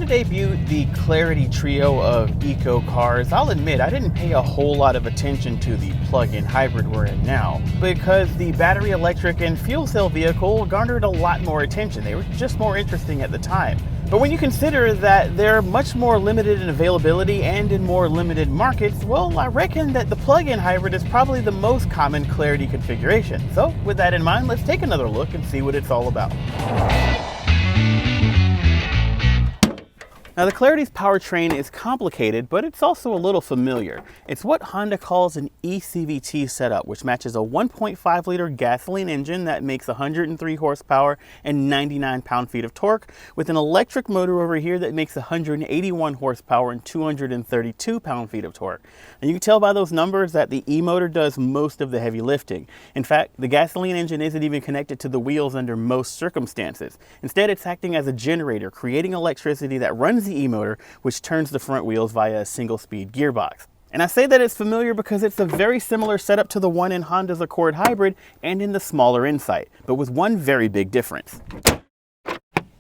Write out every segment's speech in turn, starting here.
debuted the Clarity trio of eco cars, I'll admit I didn't pay a whole lot of attention to the plug-in hybrid we're in now, because the battery electric and fuel cell vehicle garnered a lot more attention. They were just more interesting at the time. But when you consider that they're much more limited in availability and in more limited markets, well, I reckon that the plug-in hybrid is probably the most common Clarity configuration. So with that in mind, let's take another look and see what it's all about. Now the Clarity's powertrain is complicated, but it's also a little familiar. It's what Honda calls an eCVT setup, which matches a 1.5 liter gasoline engine that makes 103 horsepower and 99 pound-feet of torque, with an electric motor over here that makes 181 horsepower and 232 pound-feet of torque. And you can tell by those numbers that the e-motor does most of the heavy lifting. In fact, the gasoline engine isn't even connected to the wheels under most circumstances. Instead, it's acting as a generator, creating electricity that runs the e-motor, which turns the front wheels via a single-speed gearbox. And I say that it's familiar because it's a very similar setup to the one in Honda's Accord Hybrid and in the smaller Insight, but with one very big difference.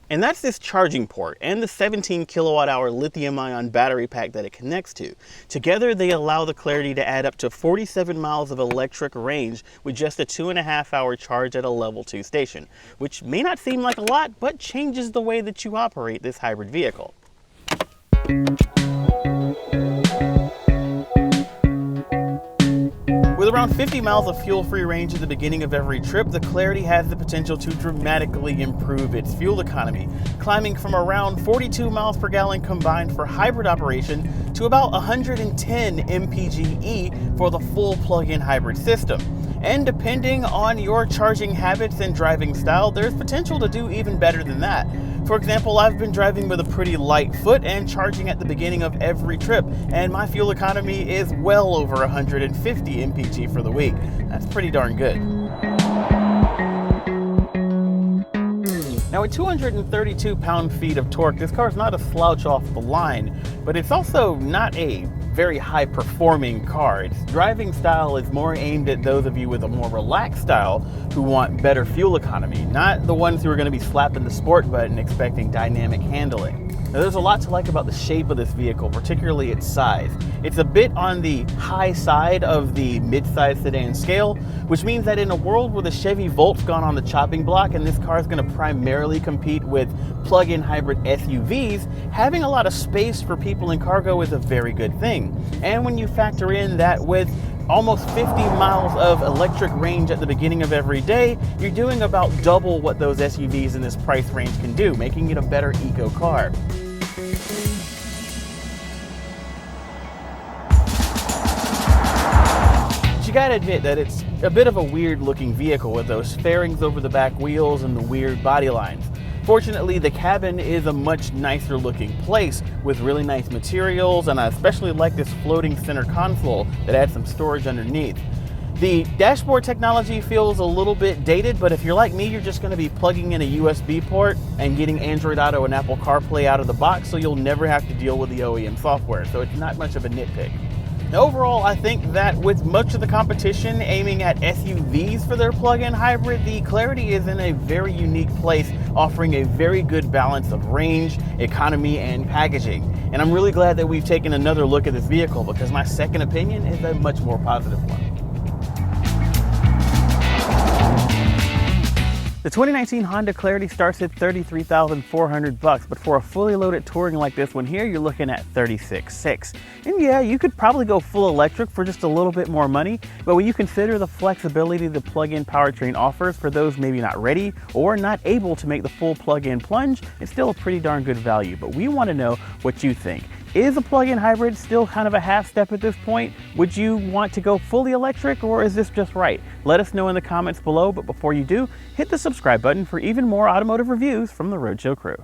And that's this charging port and the 17 kilowatt-hour lithium-ion battery pack that it connects to. Together, they allow the Clarity to add up to 47 miles of electric range with just a 2.5-hour charge at a level 2 station, which may not seem like a lot, but changes the way that you operate this hybrid vehicle. With around 50 miles of fuel-free range at the beginning of every trip, the Clarity has the potential to dramatically improve its fuel economy, climbing from around 42 miles per gallon combined for hybrid operation to about 110 mpge for the full plug-in hybrid system. And depending on your charging habits and driving style, there's potential to do even better than that. For example, I've been driving with a pretty light foot and charging at the beginning of every trip, and my fuel economy is well over 150 mpg for the week. That's pretty darn good. Now at 232 pound-feet of torque, this car is not a slouch off the line, but it's also not a very high-performing car. Its driving style is more aimed at those of you with a more relaxed style who want better fuel economy, not the ones who are going to be slapping the sport button expecting dynamic handling. Now, there's a lot to like about the shape of this vehicle, particularly its size. It's a bit on the high side of the mid-size sedan scale, which means that in a world where the Chevy Volt's gone on the chopping block and this car is going to primarily compete with plug-in hybrid SUVs, having a lot of space for people in cargo is a very good thing. And when you factor in that with almost 50 miles of electric range at the beginning of every day, you're doing about double what those SUVs in this price range can do, making it a better eco car. You gotta admit that it's a bit of a weird looking vehicle with those fairings over the back wheels and the weird body lines. Fortunately, the cabin is a much nicer looking place with really nice materials, and I especially like this floating center console that adds some storage underneath. The dashboard technology feels a little bit dated, but if you're like me, you're just going to be plugging in a USB port and getting Android Auto and Apple CarPlay out of the box, so you'll never have to deal with the OEM software, so it's not much of a nitpick. Now, overall, I think that with much of the competition aiming at SUVs for their plug-in hybrid, the Clarity is in a very unique place, offering a very good balance of range, economy, and packaging. And I'm really glad that we've taken another look at this vehicle because my second opinion is a much more positive one. The 2019 Honda Clarity starts at $33,400, but for a fully loaded touring like this one here, you're looking at $36,600. And yeah, you could probably go full electric for just a little bit more money, but when you consider the flexibility the plug-in powertrain offers for those maybe not ready or not able to make the full plug-in plunge, it's still a pretty darn good value. But we want to know what you think. Is a plug-in hybrid still kind of a half step at this point? Would you want to go fully electric, or is this just right? Let us know in the comments below, but before you do, hit the subscribe button for even more automotive reviews from the Roadshow crew.